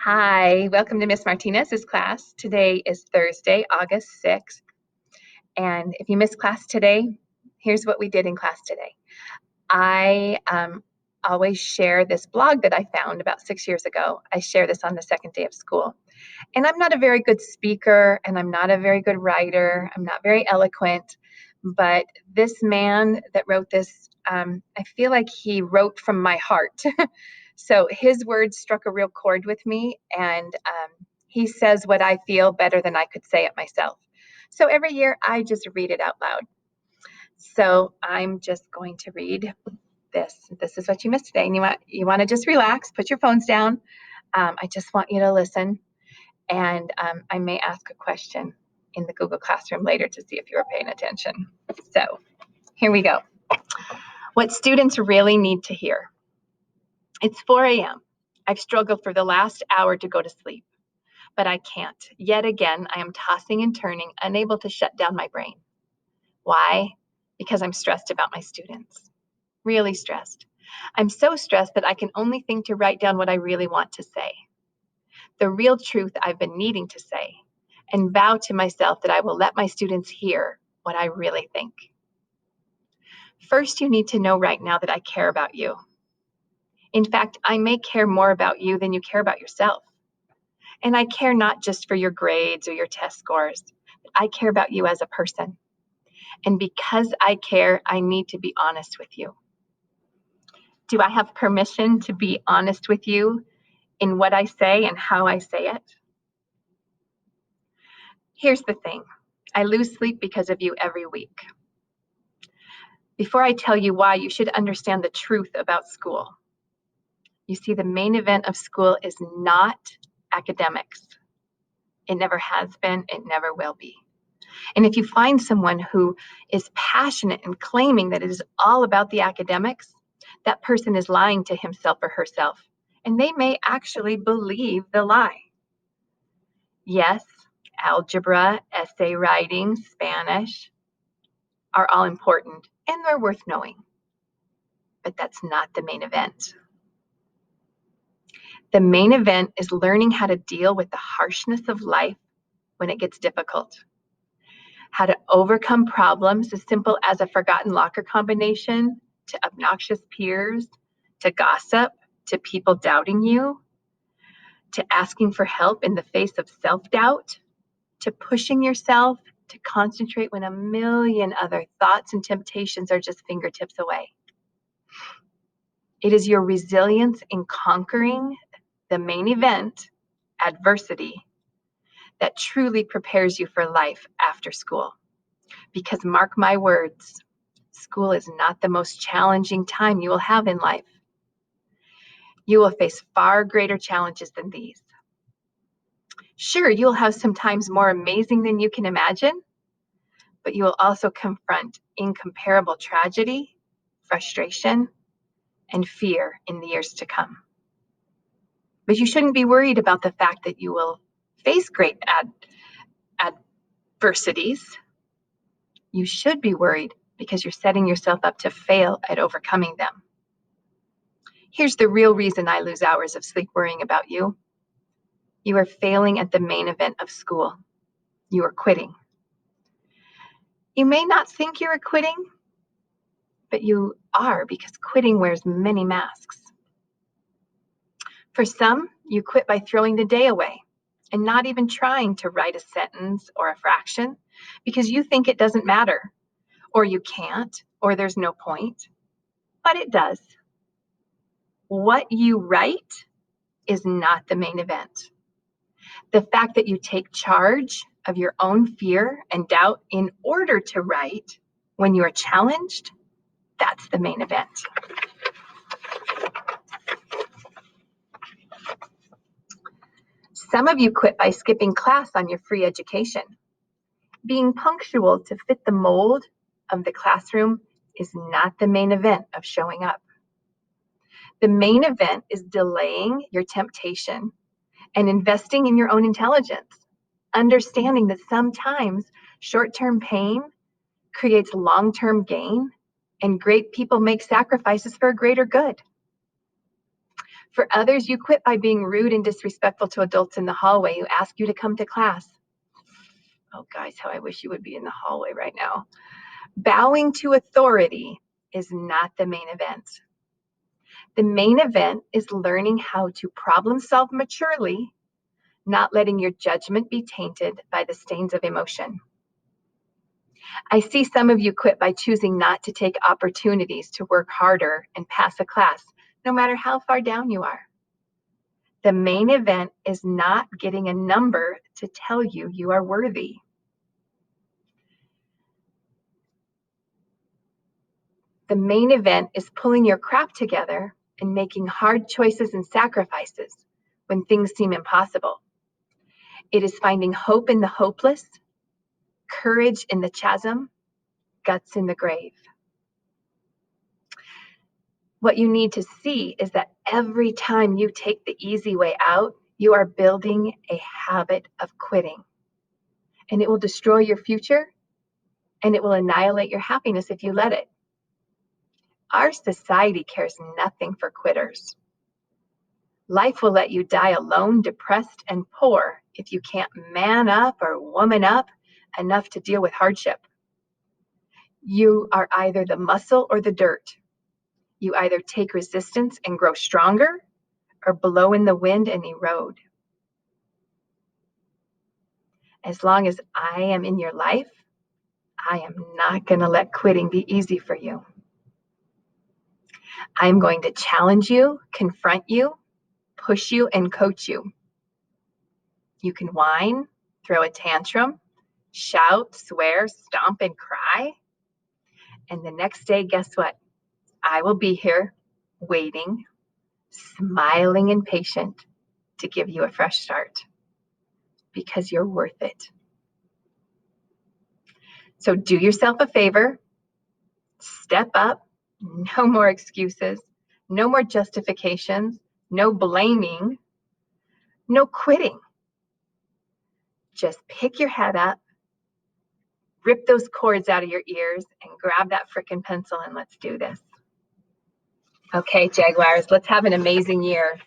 Hi, welcome to Miss Martinez's class. Today is Thursday, August 6th. And if you missed class today, here's what we did in class today. I always share this blog that I found about 6 years ago. I share this on the second day of school. And I'm not a very good speaker, and I'm not a very good writer. I'm not very eloquent. But this man that wrote this, I feel like he wrote from my heart. So his words struck a real chord with me, and he says what I feel better than I could say it myself. So every year I just read it out loud. So I'm just going to read this. This is what you missed today. And you want to just relax, put your phones down. I just want you to listen. And I may ask a question in the Google Classroom later to see if you are paying attention. So here we go. What students really need to hear. It's 4 a.m. I've struggled for the last hour to go to sleep, but I can't. Yet again, I am tossing and turning, unable to shut down my brain. Why? Because I'm stressed about my students. Really stressed. I'm so stressed that I can only think to write down what I really want to say. The real truth I've been needing to say, and vow to myself that I will let my students hear what I really think. First, you need to know right now that I care about you. In fact, I may care more about you than you care about yourself. And I care not just for your grades or your test scores, but I care about you as a person. And because I care, I need to be honest with you. Do I have permission to be honest with you in what I say and how I say it? Here's the thing. I lose sleep because of you every week. Before I tell you why, you should understand the truth about school. You see, the main event of school is not academics. It never has been, it never will be. And if you find someone who is passionate and claiming that it is all about the academics, that person is lying to himself or herself, and they may actually believe the lie. Yes, algebra, essay writing, Spanish are all important, and they're worth knowing. But that's not the main event. The main event is learning how to deal with the harshness of life when it gets difficult. How to overcome problems as simple as a forgotten locker combination, to obnoxious peers, to gossip, to people doubting you, to asking for help in the face of self-doubt, to pushing yourself to concentrate when a million other thoughts and temptations are just fingertips away. It is your resilience in conquering the main event, adversity, that truly prepares you for life after school. Because mark my words, school is not the most challenging time you will have in life. You will face far greater challenges than these. Sure, you'll have some times more amazing than you can imagine, but you will also confront incomparable tragedy, frustration, and fear in the years to come. But you shouldn't be worried about the fact that you will face great adversities. You should be worried because you're setting yourself up to fail at overcoming them. Here's the real reason I lose hours of sleep worrying about you. You are failing at the main event of school. You are quitting. You may not think you're quitting, but you are, because quitting wears many masks. For some, you quit by throwing the day away and not even trying to write a sentence or a fraction because you think it doesn't matter, or you can't, or there's no point. But it does. What you write is not the main event. The fact that you take charge of your own fear and doubt in order to write when you are challenged, that's the main event. Some of you quit by skipping class on your free education. Being punctual to fit the mold of the classroom is not the main event of showing up. The main event is delaying your temptation and investing in your own intelligence, understanding that sometimes short-term pain creates long-term gain, and great people make sacrifices for a greater good. For others, you quit by being rude and disrespectful to adults in the hallway who ask you to come to class. Oh, guys, how I wish you would be in the hallway right now. Bowing to authority is not the main event. The main event is learning how to problem solve maturely, not letting your judgment be tainted by the stains of emotion. I see some of you quit by choosing not to take opportunities to work harder and pass a class, no matter how far down you are. The main event is not getting a number to tell you you are worthy. The main event is pulling your crap together and making hard choices and sacrifices when things seem impossible. It is finding hope in the hopeless, courage in the chasm, guts in the grave. What you need to see is that every time you take the easy way out, you are building a habit of quitting. And it will destroy your future, and it will annihilate your happiness if you let it. Our society cares nothing for quitters. Life will let you die alone, depressed, and poor if you can't man up or woman up enough to deal with hardship. You are either the muscle or the dirt. You either take resistance and grow stronger, or blow in the wind and erode. As long as I am in your life, I am not going to let quitting be easy for you. I'm going to challenge you, confront you, push you, and coach you. You can whine, throw a tantrum, shout, swear, stomp, and cry. And the next day, guess what? I will be here waiting, smiling and patient to give you a fresh start because you're worth it. So do yourself a favor, step up, no more excuses, no more justifications, no blaming, no quitting. Just pick your head up, rip those cords out of your ears, and grab that frickin' pencil and let's do this. Okay, Jaguars, let's have an amazing year.